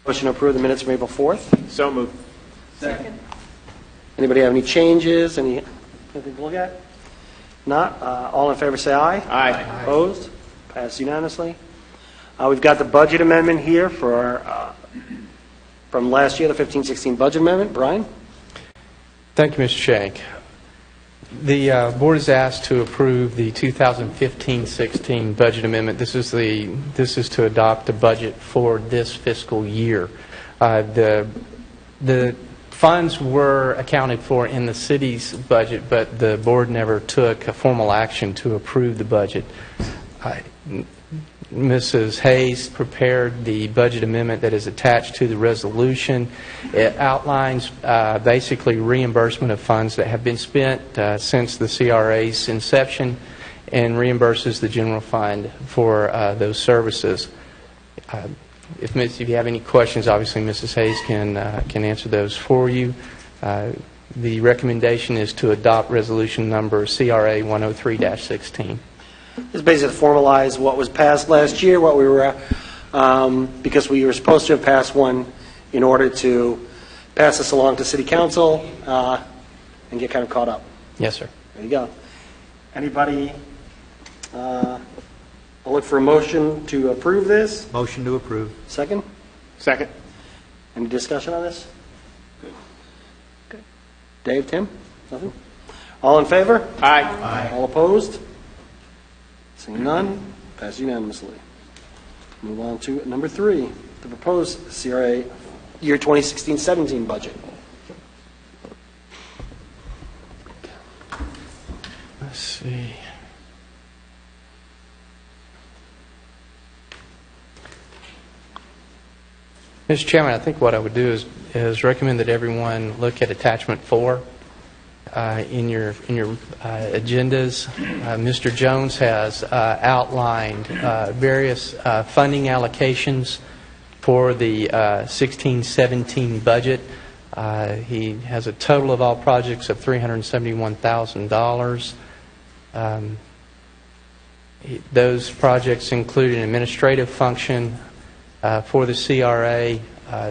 Motion to approve the minutes from April 4th. So moved. Second. Anybody have any changes? Anything to look at? Not. All in favor say aye. Aye. Opposed? Passed unanimously. We've got the budget amendment here for from last year, the 15-16 budget amendment. Brian? Thank you, Mr. Shank. The board is asked to approve the 2015-16 budget amendment. This is to adopt the budget for this fiscal year. The funds were accounted for in the city's budget, but the board never took a formal action to approve the budget. Mrs. Hayes prepared the budget amendment that is attached to the resolution. It outlines basically reimbursement of funds that have been spent since the CRA's inception and reimburses the general fund for those services. If you have any questions, obviously Mrs. Hayes can answer those for you. The recommendation is to adopt resolution number CRA 103-16. It's basically to formalize what was passed last year, what we were, because we were supposed to have passed one in order to pass this along to City Council and get kind of caught up. Yes, sir. There you go. Anybody? I'll look for a motion to approve this. Motion to approve. Second? Second. Any discussion on this? Good. Dave, Tim? Nothing? All in favor? Aye. Aye. All opposed? Seeing none, passed unanimously. Move on to number 3, the proposed CRA year 2016-17 budget. Let's see. Mr. Chairman, I think what I would do is recommend that everyone look at attachment 4 in your agendas. Mr. Jones has outlined various funding allocations for the 16-17 budget. He has a total of all projects of $371,000. Those projects include an administrative function for the CRA.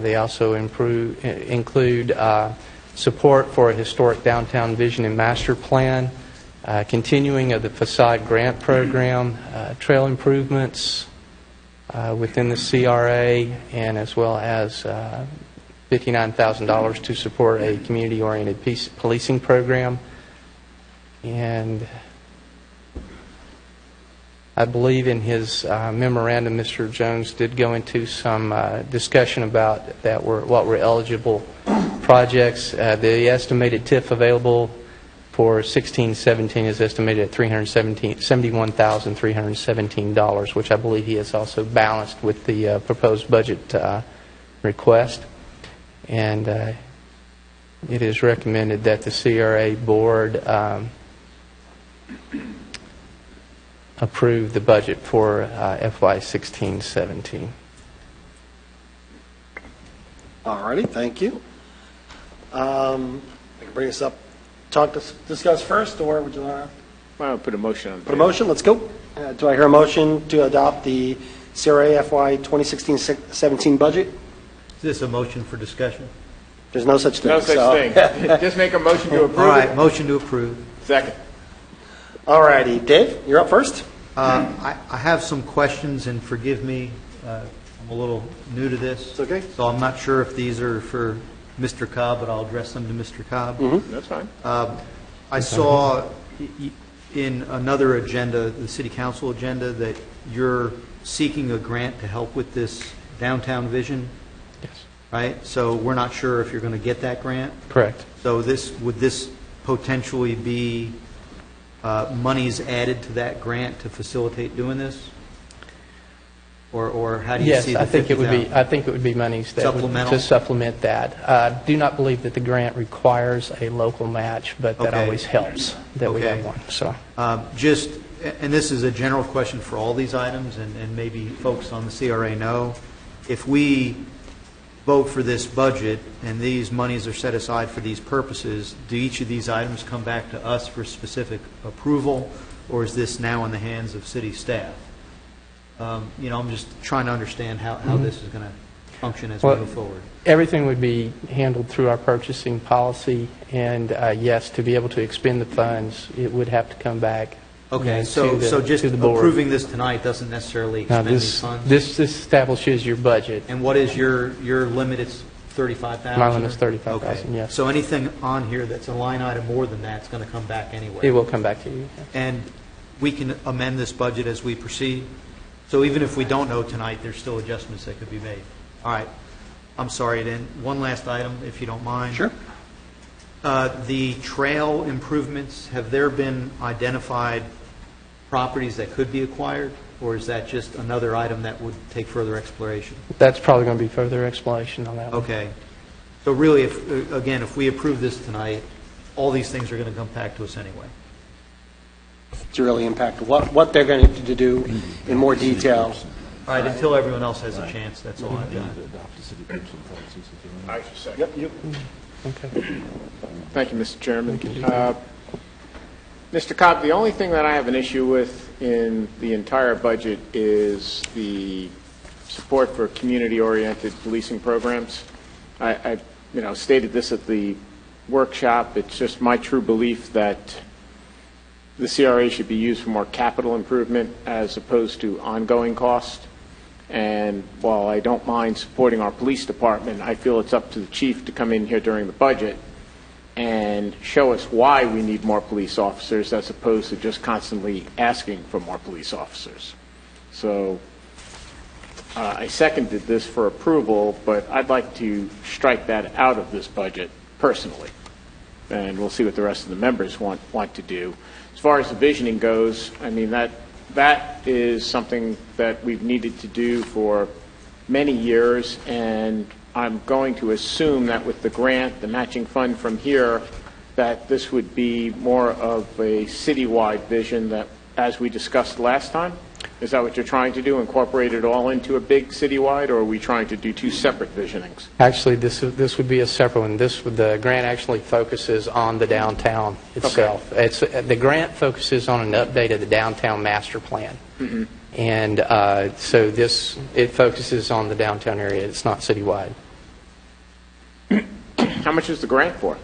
They also include support for a historic downtown vision and master plan, continuing of the facade grant program, trail improvements within the CRA, and as well as $59,000 to support a community-oriented policing program. And I believe in his memorandum, Mr. Jones did go into some discussion about what were eligible projects. The estimated TIF available for 16-17 is estimated at $371,317, which I believe he has also balanced with the proposed budget request. And it is recommended that the CRA board approve the budget for FY 16-17. All righty, thank you. I can bring us up, discuss first, or would you want to? Why don't I put a motion on the Put a motion, let's go. Do I hear a motion to adopt the CRA FY 2016-17 budget? Is this a motion for discussion? There's no such thing. No such thing. Just make a motion to approve All right, it. motion to approve. Second. All righty, Dave, you're up first. I have some questions, and forgive me, I'm a little new to this. It's okay. So I'm not sure if these are for Mr. Cobb, but I'll address them to Mr. Cobb. That's fine. I saw in another agenda, the City Council agenda, that you're seeking a grant to help with this downtown vision, Yes. right? So we're not sure if you're going to get that grant. Correct. So would this potentially be monies added to that grant to facilitate doing this? Or how do you see the I think it would be. $50,000? I think it would be monies that to supplement that. Do not believe that the grant requires a local match, but that Okay. always helps that we Okay. have one. So, and this is a general question for all these items, and maybe folks on the CRA know, if we vote for this budget and these monies are set aside for these purposes, do each of these items come back to us for specific approval, or is this now in the hands of city staff? I'm just trying to understand how this is going to function as we Well, move forward? Everything would be handled through our purchasing policy, and yes, to be able to expend the funds, it would have to come back. Okay, to so the- just to the board. approving this tonight doesn't necessarily Now, expend these funds? this establishes your budget. And what is your limit? It's 35,000? My limit is 35,000, Okay. yes. So anything on here that's a line item more than that is going to come back anyway? It will come back to you. And we can amend this budget as we proceed? So even if we don't know tonight, there's still adjustments that could be made? All right. I'm sorry, then, one last item, if you don't mind. Sure. The trail improvements, have there been identified properties that could be acquired? Or is that just another item that would take further exploration? That's probably going to be further explanation on that one. Okay. So really, if we approve this tonight, all these things are going to come back to us anyway? To really impact what they're going to do in more detail. All right, until everyone else has a chance, that's all I've got. I second. Okay. Thank you, Mr. Chairman. Mr. Cobb, the only thing that I have an issue with in the entire budget is the support for community-oriented policing programs. I stated this at the workshop. It's just my true belief that the CRA should be used for more capital improvement as opposed to ongoing cost. And while I don't mind supporting our police department, I feel it's up to the chief to come in here during the budget and show us why we need more police officers as opposed to just constantly asking for more police officers. So I seconded this for approval, but I'd like to strike that out of this budget personally. And we'll see what the rest of the members want to do. As far as the visioning goes, I mean, that is something that we've needed to do for many years, and I'm going to assume that with the grant, the matching fund from here, that this would be more of a citywide vision that, as we discussed last time. Is that what you're trying to do, incorporate it all into a big citywide, or are we trying to do two separate visionings? Actually, this would be a separate one. The grant actually focuses on the downtown itself. Okay. The grant focuses on an update of the downtown master plan. Mm-hmm. And so it focuses on the downtown area. It's not citywide. How much is the grant for?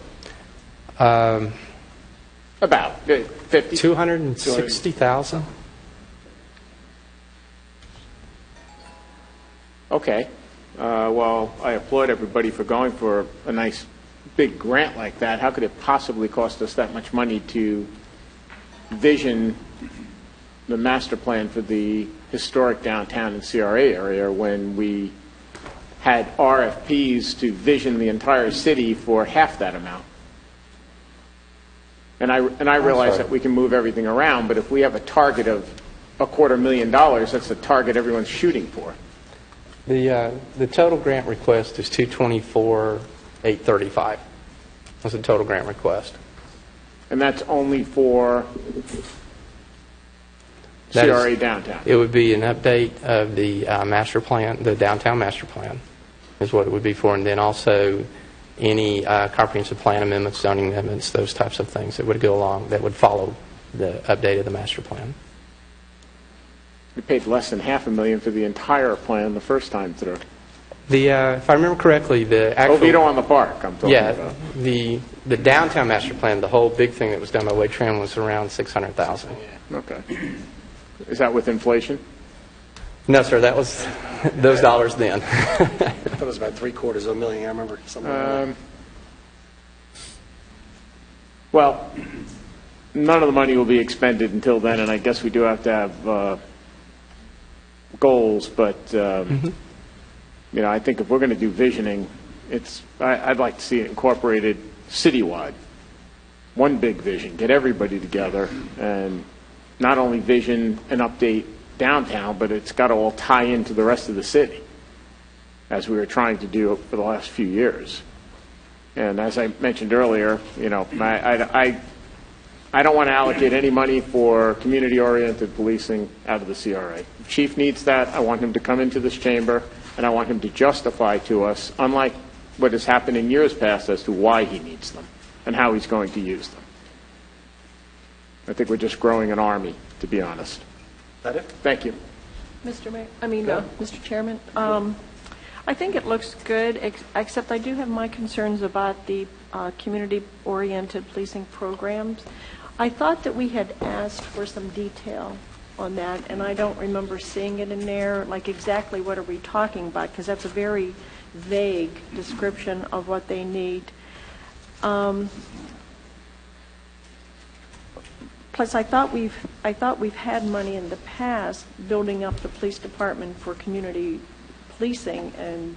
About 50? 260,000. Okay. Well, I applaud everybody for going for a nice big grant like that. How could it possibly cost us that much money to vision the master plan for the historic downtown and CRA area when we had RFPs to vision the entire city for half that amount? And I realize that we can move everything around, but if we have a target of $250,000, that's the target everyone's shooting for. The total grant request is $224,835. That's the total grant request. And that's only for That is- CRA downtown? It would be an update of the master plan, the downtown master plan is what it would be for, and then also any comprehensive plan amendments, zoning amendments, those types of things that would go along, that would follow the update of the master plan. We paid less than $500,000 for the entire plan the first time through. If I remember correctly, the actual... Oviedo on the Park, I'm talking about. Yeah, the downtown master plan, the whole big thing that was done by Wade Trim was around $600,000. Okay. Is that with inflation? No, sir, that was those dollars then. I thought it was about $750,000. I remember something like that. Well, none of the money will be expended until then, and I guess we do have to have goals, but I think if we're going to do visioning, I'd like to see it incorporated citywide. One big vision, get everybody together, and not only vision and update downtown, but it's got to all tie into the rest of the city, as we were trying to do for the last few years. And as I mentioned earlier, I don't want to allocate any money for community-oriented policing out of the CRA. If Chief needs that, I want him to come into this chamber, and I want him to justify to us, unlike what has happened in years past, as to why he needs them and how he's going to use them. I think we're just growing an army, to be honest. Is that it? Thank you. Mr. Chairman, I think it looks good, except I do have my concerns about the community-oriented policing programs. I thought that we had asked for some detail on that, and I don't remember seeing it in there, like exactly what are we talking about, because that's a very vague description of what they need. Plus, I thought we've had money in the past building up the police department for community policing, and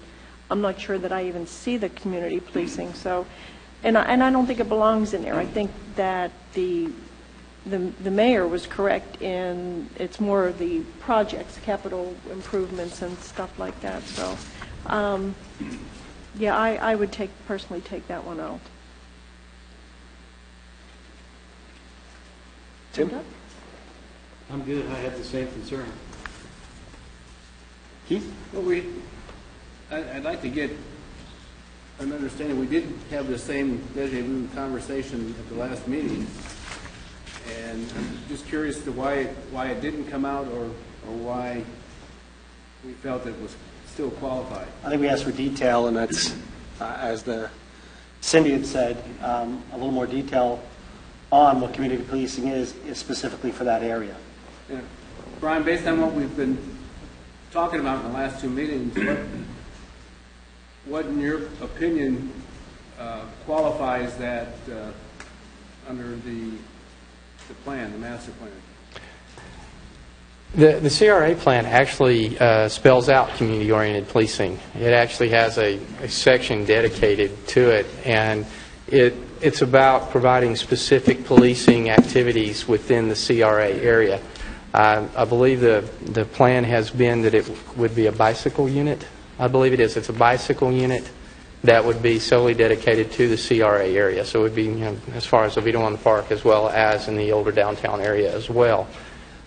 I'm not sure that I even see the community policing. So, and I don't think it belongs in there. I think that the mayor was correct in it's more of the projects, capital improvements and stuff like that. So, yeah, I would personally take that one out. Tim? I'm good. I have the same concern. Keith? Well, I'd like to get an understanding. We did have the same déjà vu conversation at the last meeting, and I'm just curious to why it didn't come out, or why we felt it was still qualified. I think we asked for detail, and that's, as Cindy had said, a little more detail on what community policing is specifically for that area. Yeah. Brian, based on what we've been talking about in the last two meetings, what in your opinion qualifies that under the plan, the master plan? The CRA plan actually spells out community-oriented policing. It actually has a section dedicated to it, and it's about providing specific policing activities within the CRA area. I believe the plan has been that it would be a bicycle unit. I believe it is. It's a bicycle unit that would be solely dedicated to the CRA area. So it would be, as far as Oviedo on the Park, as well as in the older downtown area as well.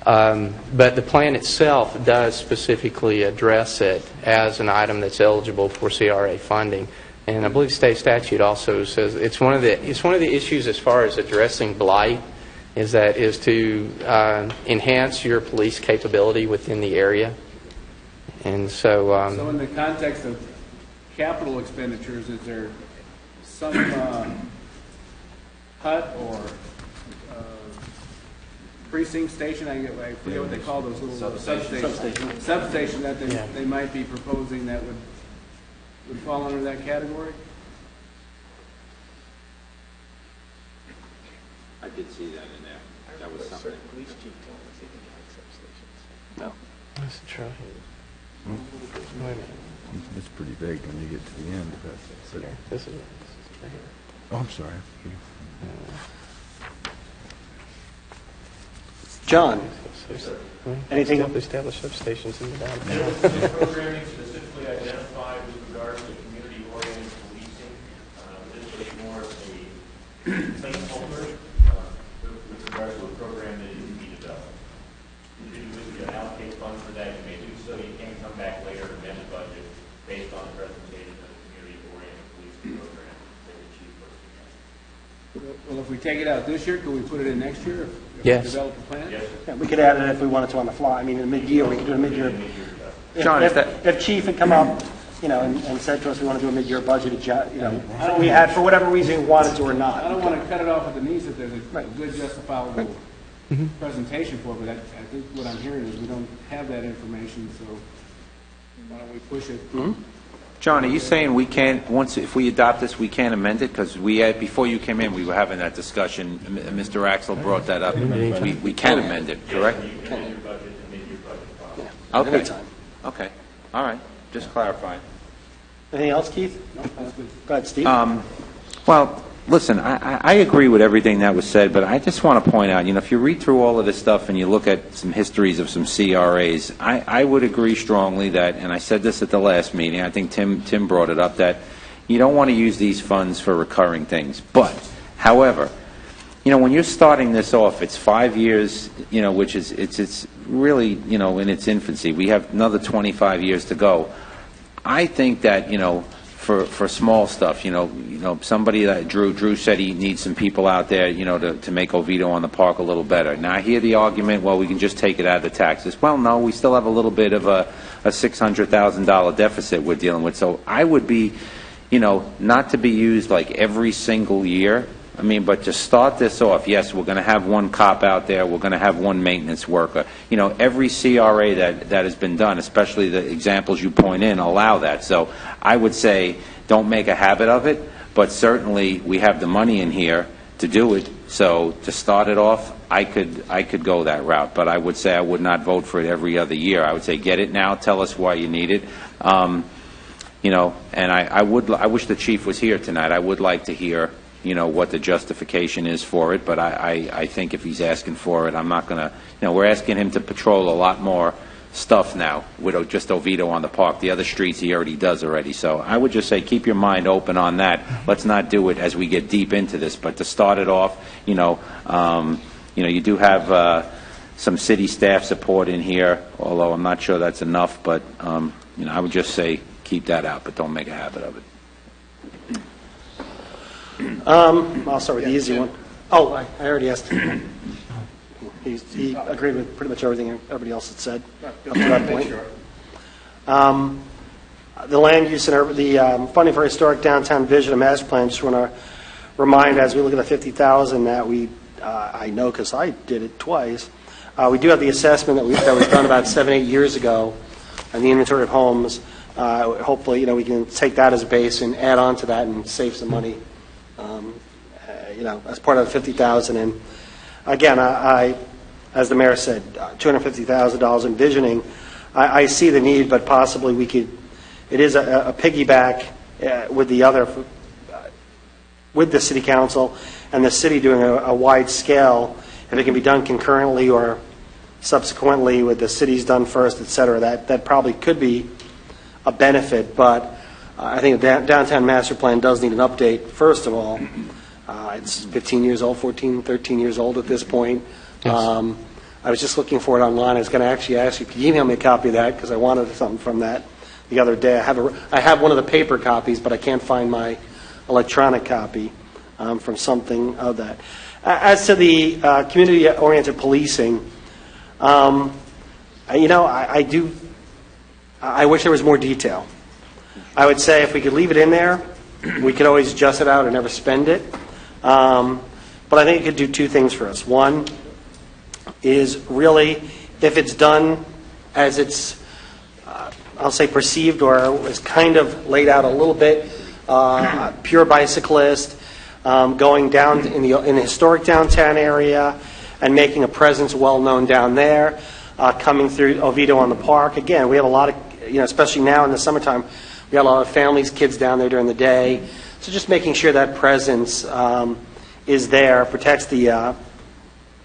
But the plan itself does specifically address it as an item that's eligible for CRA funding. And I believe state statute also says it's one of the issues as far as addressing blight is to enhance your police capability within the area. And so so in the context of capital expenditures, is there some hut or precinct station, I forget what they call those little substation that they might be proposing that would fall under that category? I did see that in there. That was something. No. Let's try. Wait a minute. It's pretty vague when you get to the end. But This is right here. oh, I'm sorry. John? Anything? Self-established substations in the downtown. This programming specifically identified with regard to community-oriented policing. This was more of a placeholder with regard to a program that is to be developed. If you allocate funds for that, you may do so. You can come back later and amend the budget based on the presentation of the community-oriented policing program that the chief was together. Well, if we take it out this year, could we put it in next year? If Yes. we develop a plan? Yes, sir. Yeah, we could add it if we wanted to on the fly. I mean, in mid-year, we could do a mid-year. John, If Chief had come up, and said to us, we want to do a mid-year budget, we had, for whatever reason, wanted to or I not. don't want to cut it off at the knees if there's a Right. good justifiable presentation for it, but I think what I'm hearing is we don't have that information, so why don't we push it? John, are you saying we can't, if we adopt this, we can't amend it? Because before you came in, we were having that discussion. Mr. Axel brought that up. We can amend it, correct? Okay. Anytime. Okay. All right. Just clarifying. Anything else, Keith? No, that's good. Go ahead, Steve. Well, listen, I agree with everything that was said, but I just want to point out, if you read through all of this stuff and you look at some histories of some CRAs, I would agree strongly that, and I said this at the last meeting, I think Tim brought it up, that you don't want to use these funds for recurring things. But, however, when you're starting this off, it's 5 years, which is, it's really, in its infancy. We have another 25 years to go. I think that, for small stuff, somebody that Drew said he needs some people out there, to make Oviedo on the Park a little better. Now, I hear the argument, well, we can just take it out of the taxes. Well, no, we still have a little bit of a $600,000 deficit we're dealing with. So I would be, not to be used like every single year. I mean, but to start this off, yes, we're going to have one cop out there, we're going to have one maintenance worker. Every CRA that has been done, especially the examples you point in, allow that. So I would say don't make a habit of it, but certainly we have the money in here to do it. So to start it off, I could go that route, but I would say I would not vote for it every other year. I would say get it now, tell us why you need it. And I wish the chief was here tonight. I would like to hear what the justification is for it, but I think if he's asking for it, I'm not going to, we're asking him to patrol a lot more stuff now with just Oviedo on the Park. The other streets he already does already. So I would just say keep your mind open on that. Let's not do it as we get deep into this, but to start it off, you do have some city staff support in here, although I'm not sure that's enough, but I would just say keep that out, but don't make a habit of it. I'll start with the easy one. Oh, I already asked him. He agreed with pretty much everything everybody else had said up to that point. The land use and the funding for historic downtown vision and master plan, just want to remind as we look at the 50,000 that I know because I did it twice. We do have the assessment that was done about 7-8 years ago on the inventory of homes. Hopefully, we can take that as a base and add on to that and save some money. As part of the 50,000, and again, I as the mayor said, $250,000 envisioning. I see the need, but possibly we could. It is a piggyback with the city council and the city doing a wide scale. If it can be done concurrently or subsequently with the cities done first, et cetera, that probably could be a benefit. But I think the downtown master plan does need an update. First of all, it's 15 years old, 14, 13 years old at this point. Yes. I was just looking for it online. I was going to actually ask you, could you email me a copy of that, because I wanted something from that the other day. I have one of the paper copies, but I can't find my electronic copy from something of that. As to the community-oriented policing, I wish there was more detail. I would say if we could leave it in there, we could always adjust it out and never spend it. But I think it could do two things for us. One is really, if it's done as it's, I'll say perceived or is kind of laid out a little bit, pure bicyclist, going down in the historic downtown area and making a presence well known down there, coming through Oviedo on the Park. Again, we have a lot of, especially now in the summertime, we got a lot of families, kids down there during the day. So just making sure that presence is there, protects the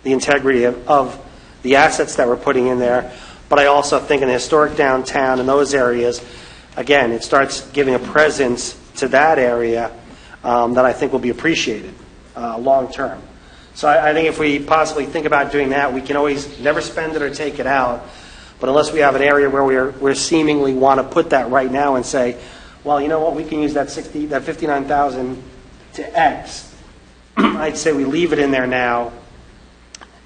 integrity of the assets that we're putting in there. But I also think in the historic downtown and those areas, again, it starts giving a presence to that area that I think will be appreciated long term. So I think if we possibly think about doing that, we can always never spend it or take it out. But unless we have an area where we're seemingly want to put that right now and say, well, you know what, we can use that 59,000 to X, I'd say we leave it in there now.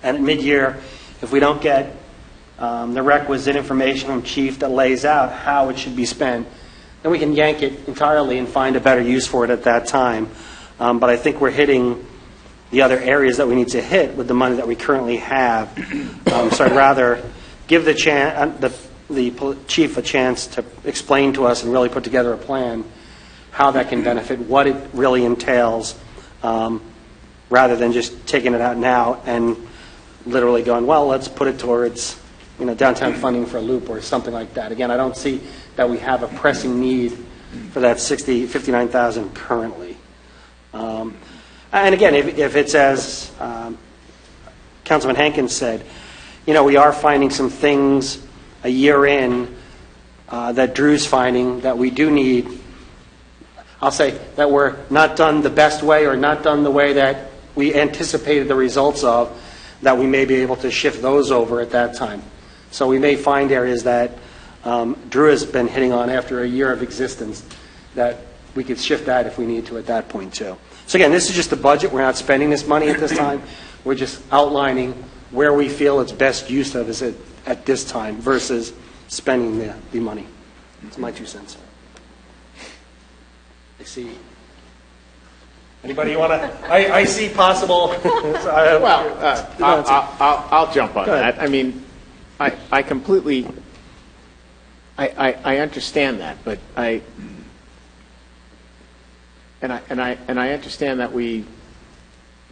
And at mid-year, if we don't get the requisite information from Chief that lays out how it should be spent, then we can yank it entirely and find a better use for it at that time. But I think we're hitting the other areas that we need to hit with the money that we currently have. So I'd rather give the chief a chance to explain to us and really put together a plan how that can benefit, what it really entails, rather than just taking it out now and literally going, well, let's put it towards downtown funding for a loop or something like that. Again, I don't see that we have a pressing need for that 59,000 currently. And again, if it's as Councilman Hankins said, we are finding some things a year in that Drew's finding that we do need. I'll say that we're not done the best way or not done the way that we anticipated the results of, that we may be able to shift those over at that time. So we may find areas that Drew has been hitting on after a year of existence that we could shift that if we need to at that point, too. So again, this is just the budget. We're not spending this money at this time. We're just outlining where we feel it's best use of is at this time versus spending the money. That's my 2 cents. I see. Anybody want to? I see possible. I'll jump on Go ahead. that. I mean, I completely, I understand that, but I understand that we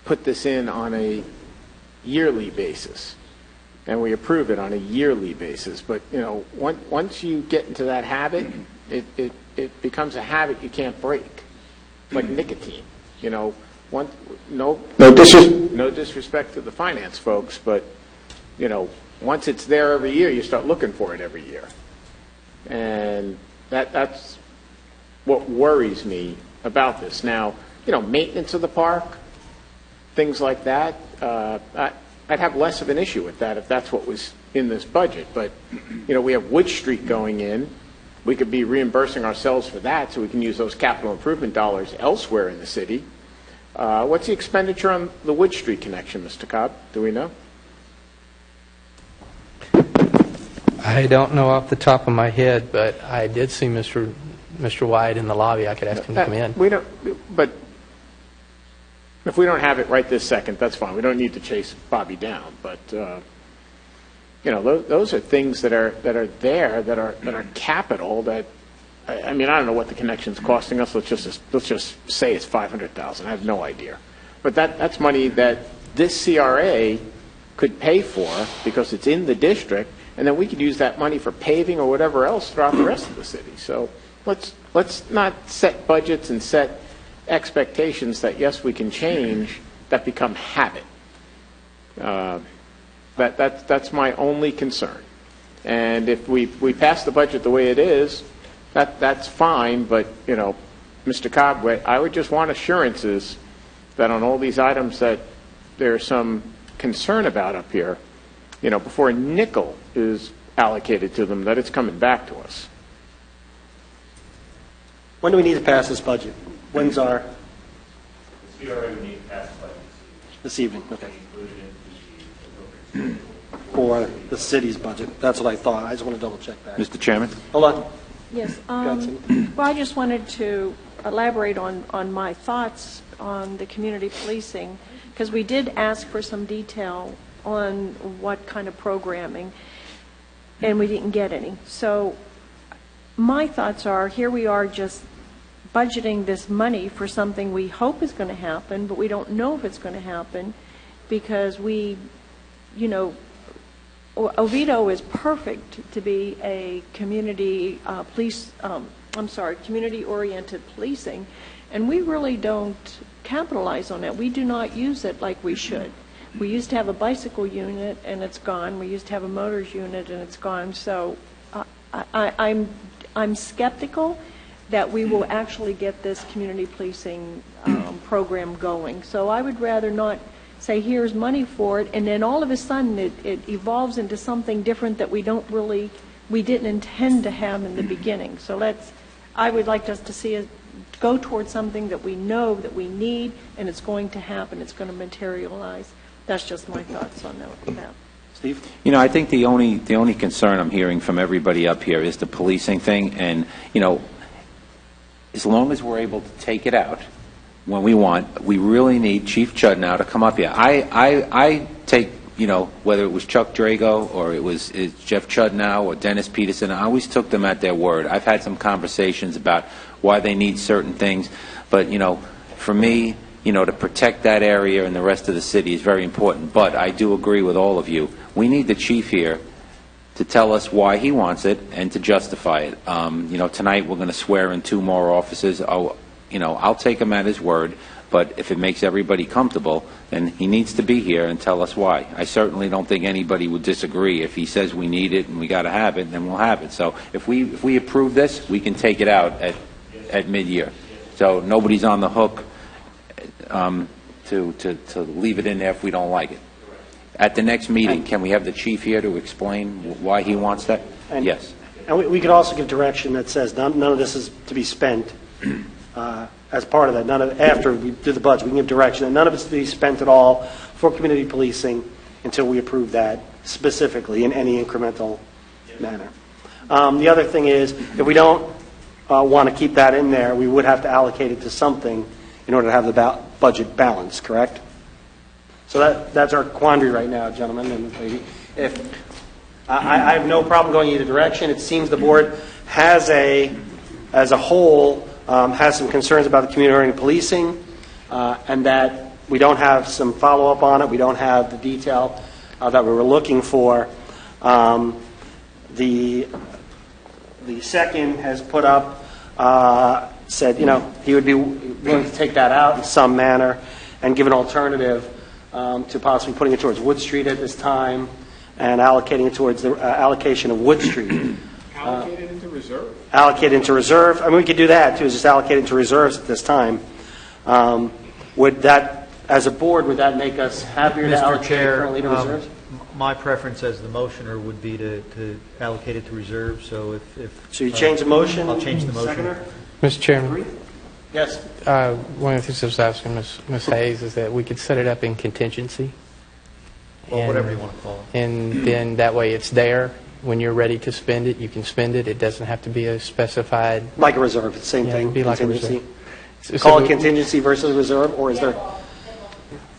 put this in on a yearly basis, and we approve it on a yearly basis. But once you get into that habit, it becomes a habit you can't break, like nicotine. No disrespect to the finance folks, but once it's there every year, you start looking for it every year, and that's what worries me about this. Now, maintenance of the park, things like that, I'd have less of an issue with that if that's what was in this budget. But we have Wood Street going in. We could be reimbursing ourselves for that, so we can use those capital improvement dollars elsewhere in the city. What's the expenditure on the Wood Street connection, Mr. Cobb? Do we know? I don't know off the top of my head, but I did see Mr. White in the lobby. I could ask him to come in. We don't, but if we don't have it right this second, that's fine. We don't need to chase Bobby down. But those are things that are there that are capital. That I mean, I don't know what the connection's costing us. Let's just say it's $500,000. I have no idea. But that's money that this CRA could pay for because it's in the district, and then we could use that money for paving or whatever else throughout the rest of the city. So let's not set budgets and set expectations that, yes, we can change, that become habit. That's my only concern. And if we pass the budget the way it is, that's fine. But Mr. Cobb, I would just want assurances that on all these items that there's some concern about up here, before a nickel is allocated to them, that it's coming back to us. When do we need to pass this budget? When's our? The CRA would need to pass the budget This evening, okay. included in the For the city's budget. That's what I thought. I just want to double check that. Mr. Chairman? Hold on. Yes. ahead, Cindy. Well, I just wanted to elaborate on my thoughts on the community policing, because we did ask for some detail on what kind of programming, and we didn't get any. So my thoughts are, here we are just budgeting this money for something we hope is going to happen, but we don't know if it's going to happen because Oviedo is perfect to be a community community-oriented policing, and we really don't capitalize on it. We do not use it like we should. We used to have a bicycle unit, and it's gone. We used to have a motors unit, and it's gone. So I'm skeptical that we will actually get this community policing program going. So I would rather not say, here's money for it, and then all of a sudden it evolves into something different that we didn't intend to have in the beginning. So I would like us to see it go towards something that we know that we need, and it's going to happen. It's going to materialize. That's just my thoughts on that. Steve? I think the only concern I'm hearing from everybody up here is the policing thing, and, as long as we're able to take it out when we want, we really need Chief Chudnow to come up here. I take, whether it was Chuck Drago or it's Jeff Chudnow or Dennis Peterson, I always took them at their word. I've had some conversations about why they need certain things, but, for me, to protect that area and the rest of the city is very important. But I do agree with all of you. We need the chief here to tell us why he wants it and to justify it. Tonight we're going to swear in 2 more officers. I'll take him at his word, but if it makes everybody comfortable, then he needs to be here and tell us why. I certainly don't think anybody would disagree. If he says we need it and we got to have it, then we'll have it. So if we approve this, we can take it out at mid-year. So nobody's on the hook to leave it in there if we don't like it. At the next meeting, can we have the chief here to explain why he wants that? Yes. And we could also give direction that says none of this is to be spent as part of that, after we do the budget, we can give direction, and none of it's to be spent at all for community policing until we approve that specifically in any incremental manner. The other thing is, if we don't want to keep that in there, we would have to allocate it to something in order to have the budget balance, correct? So that's our quandary right now, gentlemen and lady. If I have no problem going either direction. It seems the board has as a whole, has some concerns about the community-oriented policing, and that we don't have some follow-up on it. We don't have the detail that we were looking for. The second has put up, said, he would be willing to take that out in some manner and give an alternative to possibly putting it towards Wood Street at this time and allocating it towards the allocation of Wood Street. Allocated into reserve? Allocated into reserve. I mean, we could do that, too, is just allocate into reserves at this time. Would that, as a board, would that make us happier to allocate currently to reserves? My preference as the motioner would be to allocate it to reserves, so if... So you change the motion? I'll change the motion. Seconder? Mr. Chairman, Yes. one of the things I was asking Ms. Hayes is that we could set it up in contingency. Well, whatever you want to call it. And then that way it's there. When you're ready to spend it, you can spend it. It doesn't have to be a specified... Like a reserve, it's the same Yeah, thing. it'd be like a Contingency. reserve. Call it contingency versus reserve, or is there...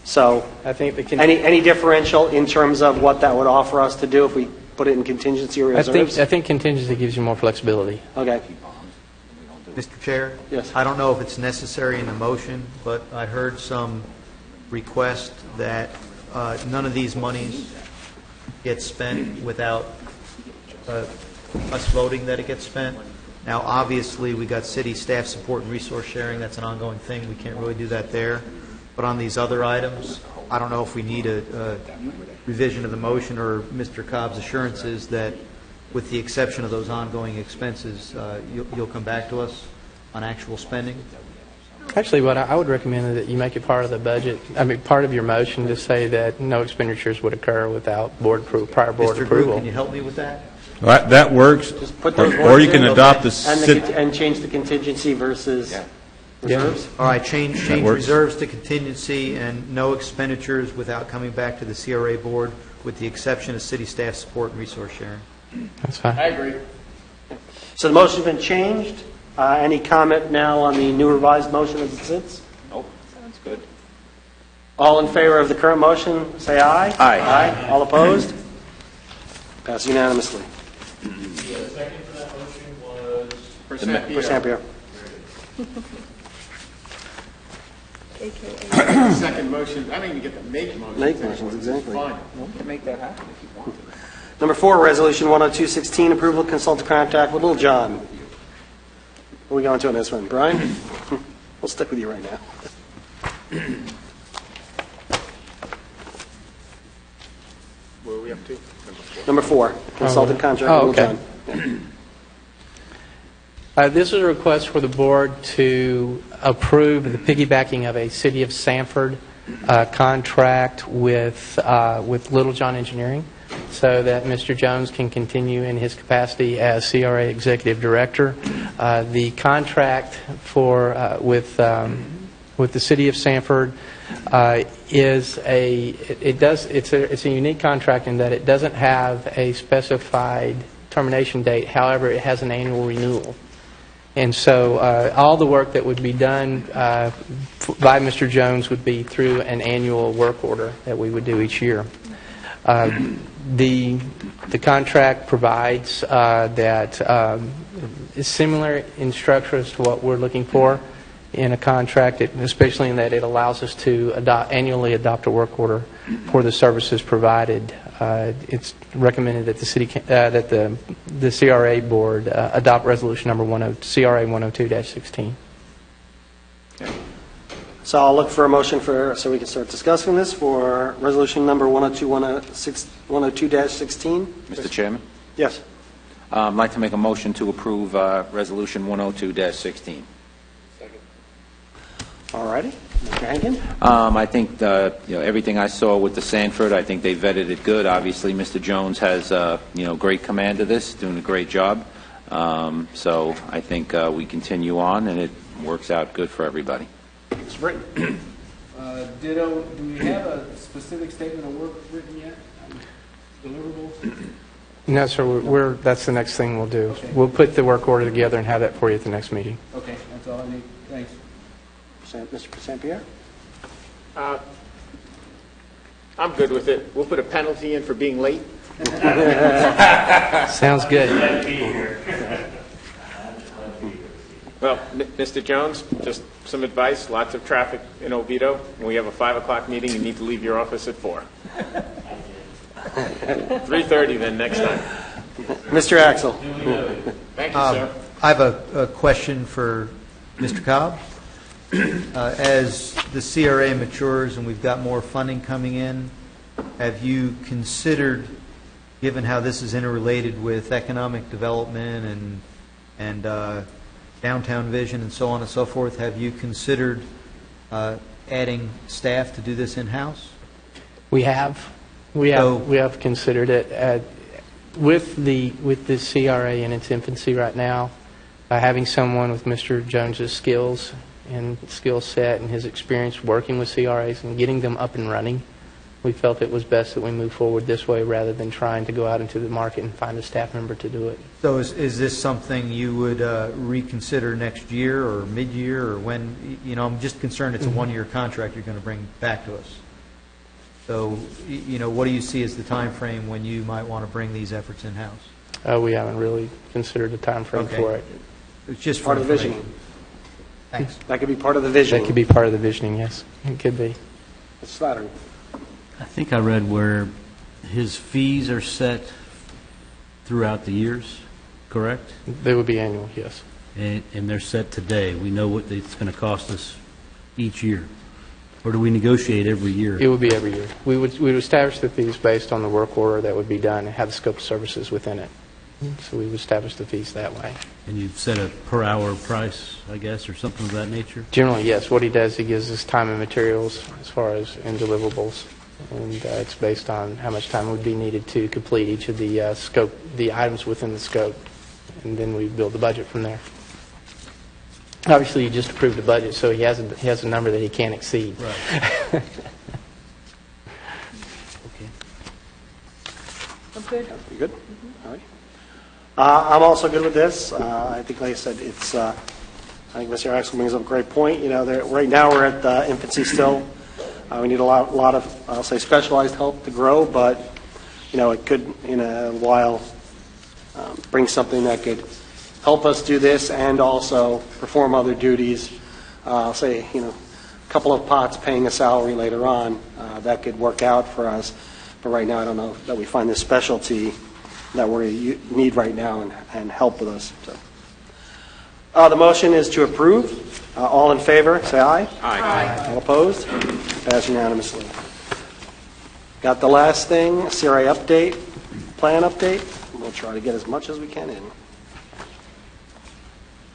So, I think the any differential in terms of what that would offer us to do if we put it in contingency or reserves? I think contingency gives you more flexibility. Okay. Mr. Chair? Yes. I don't know if it's necessary in the motion, but I heard some request that none of these monies get spent without us voting that it gets spent. Now, obviously, we got city staff support and resource sharing. That's an ongoing thing. We can't really do that there. But on these other items, I don't know if we need a revision of the motion or Mr. Cobb's assurances that, with the exception of those ongoing expenses, you'll come back to us on actual spending. Actually, what I would recommend is that you make it part of the budget, part of your motion to say that no expenditures would occur without prior board Mr. approval. Drew, can you help me with that? Well, that works. Just put those Or words you can in, adopt the and, city... and change the contingency versus reserves? All right, change That works. reserves to contingency and no expenditures without coming back to the CRA board, with the exception of city staff support and resource sharing. That's fine. I agree. So the motion's been changed. Any comment now on the new revised motion as it sits? Nope, sounds good. All in favor of the current motion, say aye. Aye. Aye. All opposed? Pass unanimously. The second for that motion was For Sampier. AKA. Second motion, I don't even get to make motions. Make motions, anymore. exactly. Fine. You can make that happen if you want to. Number 4, Resolution 10216, approval of consultant contract with Little John. What are we going to on this one? Brian? We'll stick with you right now. Where are we up to? Number 4, consultant contract with Little okay. John. This is a request for the board to approve the piggybacking of a City of Sanford contract with Little John Engineering, so that Mr. Jones can continue in his capacity as CRA Executive Director. The contract for with the City of Sanford is it's a unique contract in that it doesn't have a specified termination date. However, it has an annual renewal. And so all the work that would be done by Mr. Jones would be through an annual work order that we would do each year. The contract provides that is similar in structure as to what we're looking for in a contract, especially in that it allows us to annually adopt a work order for the services provided. It's recommended that the CRA board adopt resolution number CRA 102-16. So I'll look for a motion so we can start discussing this for resolution number 102-16. Mr. Chairman, Yes. I'd like to make a motion to approve Resolution 102-16. All righty. Mr. Hankin? I think everything I saw with the Sanford, I think they vetted it good. Obviously, Mr. Jones has great command of this, doing a great job. So I think we continue on, and works out good for everybody. Mr. Britton? Ditto, do we have a specific statement of work written yet on deliverables? No, sir, that's the next thing we'll do. Okay. We'll put the work order together and have that for you at the next meeting. Okay, that's all I need. Thanks. Mr. St. Pierre? I'm good with it. We'll put a penalty in for being late. Sounds good. Well, Mr. Jones, just some advice. Lots of traffic in Oviedo. When we have a 5 o'clock meeting, you need to leave your office at 4. 3:30 then next time. Mr. Axel? Thank you, sir. I have a question for Mr. Cobb. As the CRA matures and we've got more funding coming in, have you considered, given how this is interrelated with economic development and downtown vision and so on and so forth, have you considered adding staff to do this in-house? We have considered it. With the CRA in its infancy right now, having someone with Mr. Jones's skills and skill set and his experience working with CRAs and getting them up and running, we felt it was best that we move forward this way rather than trying to go out into the market and find a staff member to do it. So is this something you would reconsider next year or mid-year, or when, I'm just concerned it's a one-year contract you're going to bring back to us. So, what do you see as the time frame when you might want to bring these efforts in-house? We haven't really considered a time frame for it. It's just Part for of the visioning. information. Thanks. That could be part of the vision. That could be part of the visioning, yes. It could be. Mr. Slattery? I think I read where his fees are set throughout the years, correct? They would be annual, yes. And they're set today. We know what it's going to cost us each year. Or do we negotiate every year? It would be every year. We would establish the fees based on the work order that would be done and have the scope of services within it. So we would establish the fees that way. And you've set a per hour price, I guess, or something of that nature? Generally, yes. What he does, he gives us time and materials as far as in deliverables, and it's based on how much time would be needed to complete each of the the items within the scope, and then we build the budget from there. Obviously, you just approved the budget, so he has a number that he can't exceed. Right. Okay. I'm good. You good? All right. I'm also good with this. I think, like I said, I think Mr. Axel brings up a great point. Right now we're at the infancy still. We need a lot of, I'll say, specialized help to grow, but, it could, in a while, bring something that could help us do this and also perform other duties. I'll say, a couple of pots paying a salary later on, that could work out for us. But right now, I don't know that we find this specialty that we need right now and help with us. So. The motion is to approve. All in favor, say aye. Aye. All opposed? Passed unanimously. Got the last thing, CRA update, plan update. We'll try to get as much as we can in.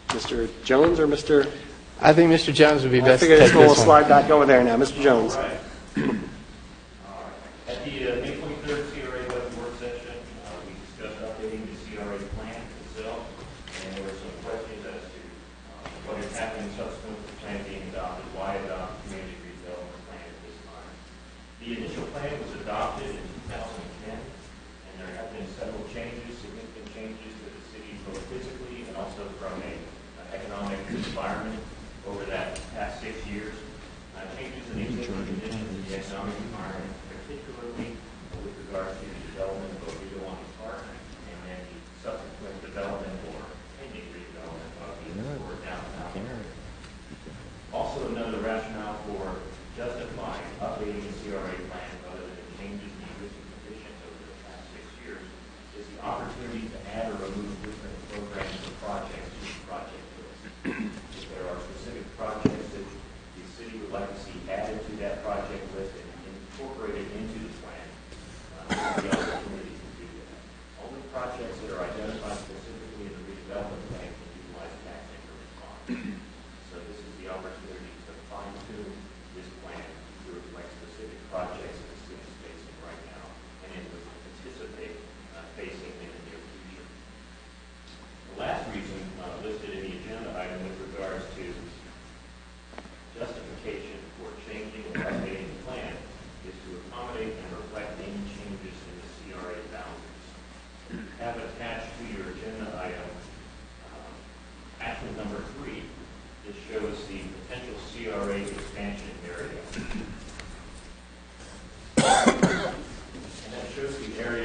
Mr. Jones or Mr.? I think Mr. Jones would be I best to figure take we'll this one. slide back over there now. Mr. Jones. At the May 23rd CRA Governing Board session, we discussed updating the CRA plan itself, and there were some questions as to what has happened subsequent to the plan being adopted, why adopt the community redevelopment plan at this time. The initial plan was adopted in 2010, and there have been several changes, significant changes to the city, both physically and also from an economic environment over that past 6 years. Changes in the existing conditions of the economic environment, particularly with regard to the development of Oviedo on the park and then the subsequent development or pending redevelopment of the historic downtown. Also, another rationale for justifying updating the CRA plan other than the changes in the existing conditions over the past 6 years is the opportunity to add or remove different programs or projects to the project list. If there are specific projects that the city would like to see added to that project list and incorporated into the plan,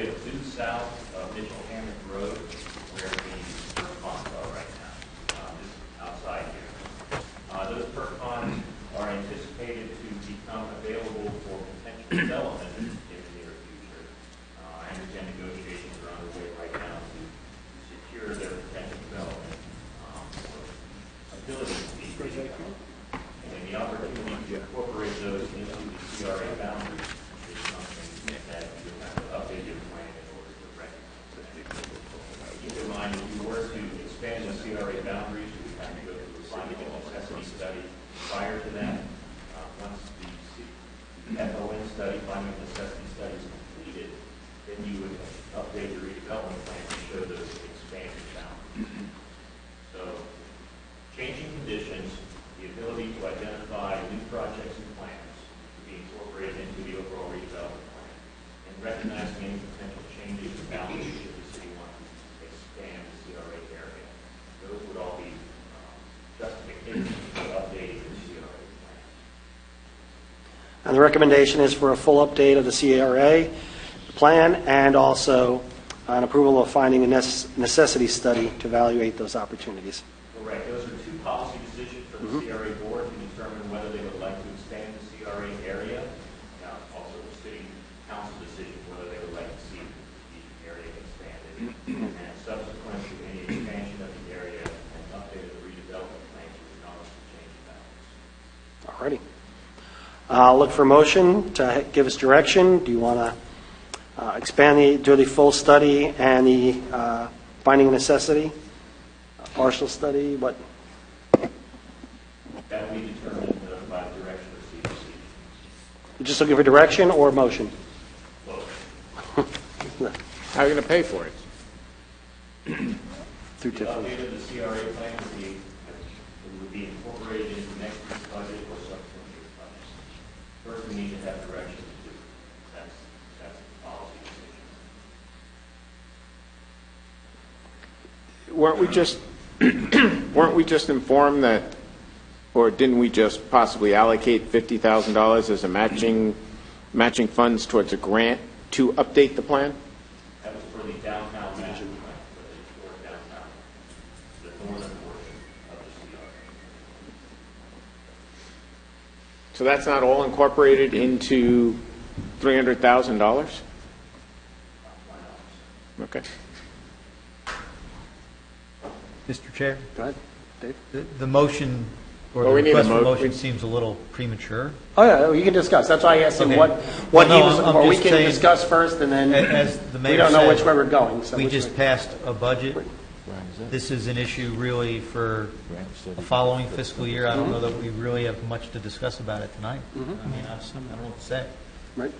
area due south of Mitchell Hammond Road, where the perk ponds are right now, just outside here. Those perk ponds are anticipated to become available for potential development in the near future. I understand negotiations are underway right now to secure their potential development. Ability to be and the opportunity to incorporate those into the CRA boundaries is something that you have to update your plan in order to recognize that. Keep in mind, if you were to expand the CRA boundaries, you would have to go through a finding of necessity study prior to that. Once the FON study, finding of necessity study is completed, then you would update your redevelopment plan to show those expanded boundaries. So, changing conditions, the ability to identify new projects and plans to be incorporated into the overall redevelopment plan, and recognizing any potential changes in boundaries should the city want to expand the CRA area. Those would all be justifications for updating the CRA plan. And the recommendation is for a full update of the CRA plan and also an approval of finding a necessity study to evaluate those opportunities. Correct. Those are two policy decisions for the CRA board to determine whether they would like to expand the CRA area. Now, also the city council decision whether they would like to see the area expanded. And subsequent to any expansion of the area and update of the redevelopment plan to acknowledge the change of boundaries. Alrighty. I'll look for a motion to give us direction. Do you want to do the full study and the finding of necessity? Partial study? What? That will be determined by the direction of the CDC. You're just looking for direction or motion? How are you going to pay for it? Through The Tiffany. update of the CRA plan would be incorporated into next year's budget or subsequent year's budget. First, we need to have direction to do it. That's the policy decision. Weren't we just informed that, or didn't we just possibly allocate $50,000 as a matching funds towards a grant to update the plan? That was for the downtown management plan, for the historic downtown, the northern portion of the CRA. So that's not all incorporated into $300,000? Okay. Mr. Chair, Go ahead, Dave. the motion, or Well, the we need a request for mo- motion we- seems a little premature. Oh, yeah, you can discuss. That's why I asked him Okay. what Well, he no, was, I'm or we just can saying, discuss first and then As the mayor we don't know said, which way we're going. So we which just way- passed a budget. This is an issue really for the following fiscal year. I don't know that we really have much to discuss about it tonight. I mean, I don't know what to say. Right.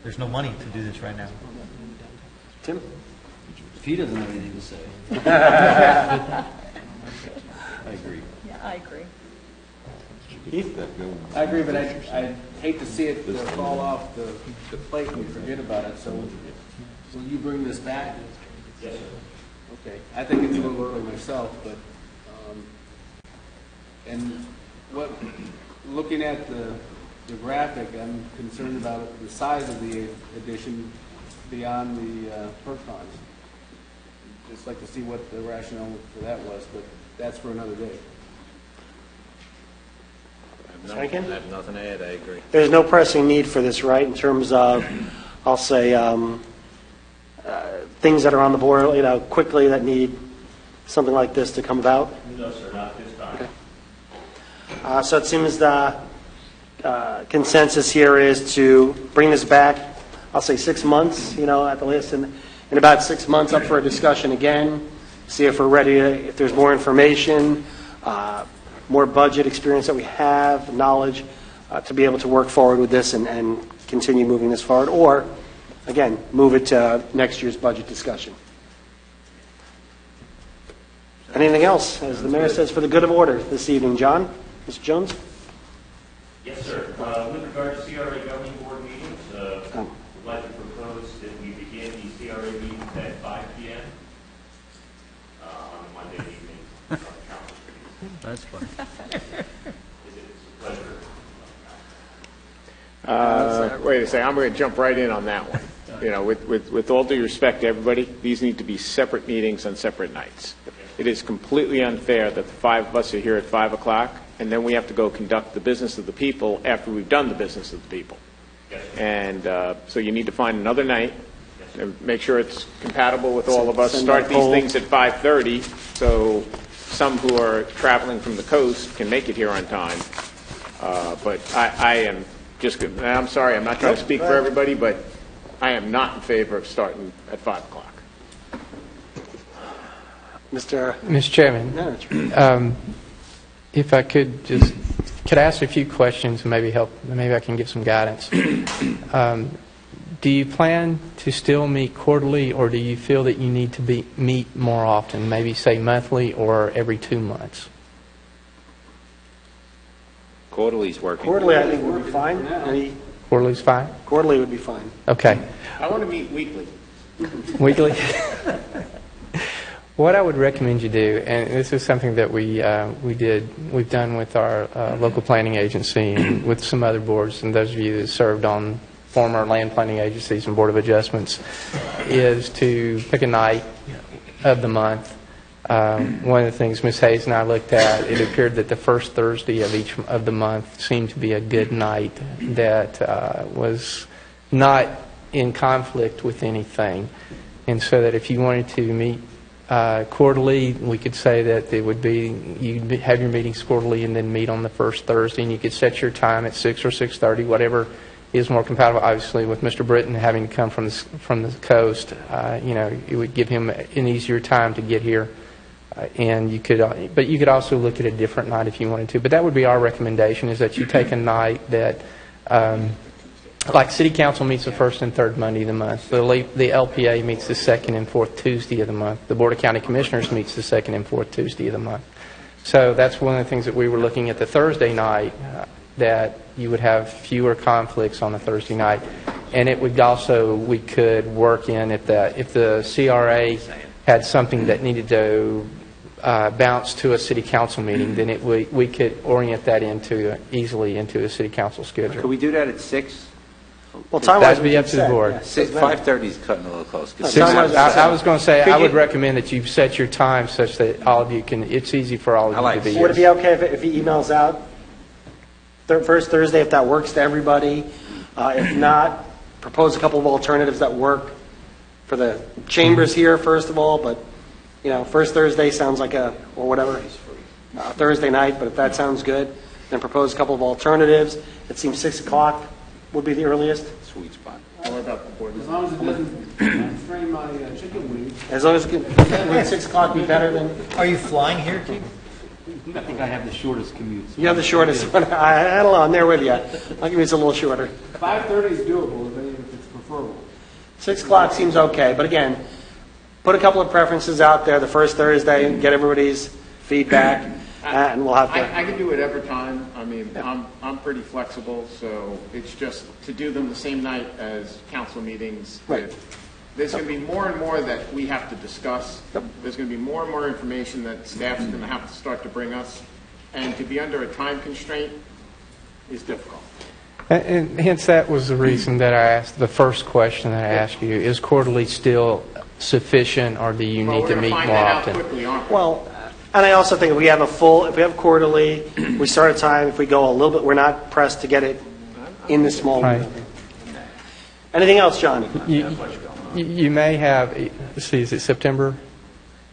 There's no money to do this right now. Tim? If he doesn't have anything to say. I agree. Yeah, I agree. I agree, but I'd hate to see it fall off the plate and we forget about it, so will you bring this back? Yes, sir. Okay, I think it's a little early myself, but, and looking at the graphic, I'm concerned about the size of the addition beyond the perk ponds. Just like to see what the rationale for that was, but that's for another day. Second? I have nothing to add, I agree. There's no pressing need for this, right, in terms of, I'll say, things that are on the board, quickly that need something like this to come about? No, sir, not this time. Okay. So it seems the consensus here is to bring this back, I'll say 6 months, at the list, and in about 6 months up for a discussion again, see if we're ready, if there's more information, more budget experience that we have, knowledge, to be able to work forward with this and continue moving this forward, or, again, move it to next year's budget discussion. Anything else, as the mayor says, for the good of order this evening? John? Mr. Jones? Yes, sir. With regard to CRA Governing Board meetings, I'd like to propose that we begin the CRA meetings at 5 p.m. On Monday evening. That's fine. It's a pleasure. Wait a second, I'm going to jump right in on that one. with all due respect to everybody, these need to be separate meetings on separate nights. It is completely unfair that the five of us are here at 5 o'clock, and then we have to go conduct the business of the people after we've done the business of the people. And so you need to find another night and make sure it's compatible with all of us. Start these things at 5:30, so some who are traveling from the coast can make it here on time. But I am just, I'm sorry, I'm not trying to speak for everybody, but I am not in favor of starting at 5 o'clock. Mr. Chairman, if I could could I ask a few questions and maybe I can give some guidance. Do you plan to still meet quarterly, or do you feel that you need to meet more often, maybe say monthly or every 2 months? Quarterly's working. Quarterly, I think, would be fine. Quarterly's fine? Quarterly would be fine. Okay. I want to meet weekly. Weekly? What I would recommend you do, and this is something that we've done with our local planning agency and with some other boards, and those of you that served on former land planning agencies and Board of Adjustments, is to pick a night of the month. One of the things Ms. Hayes and I looked at, it appeared that the first Thursday of each of the month seemed to be a good night that was not in conflict with anything. And so that if you wanted to meet quarterly, we could say that it would be, you'd have your meetings quarterly and then meet on the first Thursday, and you could set your time at 6 or 6:30, whatever is more compatible. Obviously, with Mr. Britton having to come from the coast, it would give him an easier time to get here. And you could also look at a different night if you wanted to. But that would be our recommendation: is that you take a night that, like City Council meets the first and third Monday of the month. The LPA meets the second and fourth Tuesday of the month. The Board of County Commissioners meets the second and fourth Tuesday of the month. So that's one of the things that we were looking at the Thursday night. That you would have fewer conflicts on the Thursday night, and it would also, we could work in if the CRA had something that needed to bounce to a city council meeting, then we could orient that easily into a city council schedule. Could we do that at 6? Well, time-wise, That'd be up to the board. 5:30 is cutting a little close. I was going to say, I would recommend that you set your time such that all of you can, it's easy for all of you to be here. Would it be okay if he emails out first Thursday, if that works to everybody? If not, propose a couple of alternatives that work for the chambers here, first of all. But, first Thursday sounds like Thursday night, but if that sounds good, then propose a couple of alternatives. It seems 6 o'clock would be the earliest. Sweet spot. What about the board? As long as it doesn't strain my chicken wings. As long as would 6 o'clock be better than? Are you flying here, Keith? I think I have the shortest commute. You have the shortest one. I don't know. I'm there with you. I'll give you a little shorter. 5:30 is doable if it's preferable. 6 o'clock seems okay, but again, put a couple of preferences out there the first Thursday and get everybody's feedback, and we'll have to. I can do whatever time. I mean, I'm pretty flexible, so it's just to do them the same night as council meetings. Right. There's going to be more and more that we have to discuss. Yep. There's going to be more and more information that staff's going to have to start to bring us, and to be under a time constraint is difficult. And hence, that was the reason that I asked the first question that I asked you: is quarterly still sufficient, or do you need to meet more often? We're going to find that out quickly, aren't we? Well, and I also think if we have quarterly, we start a time. If we go a little bit, we're not pressed to get it in the small. Right. Anything else, John? You may have. Is it September?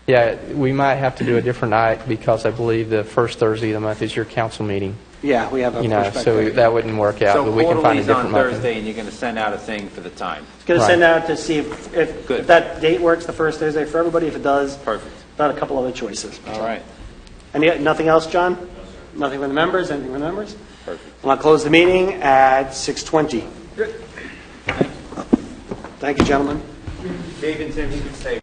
Yeah, we might have to do a different night because I believe the first Thursday of the month is your council meeting. Yeah, we have a so that wouldn't work out, So but we can find a quarterly's different on month. Thursday, and you're going to send out a thing for the time. Going to Right. send out to see if that date works the first Thursday for everybody. If it does, Perfect. about a couple other choices. All right. Nothing else, John? Nothing from the members? Anything from the members? Perfect. I'll close the meeting at 6:20. Thank you, gentlemen. Dave and Tim, you can stay.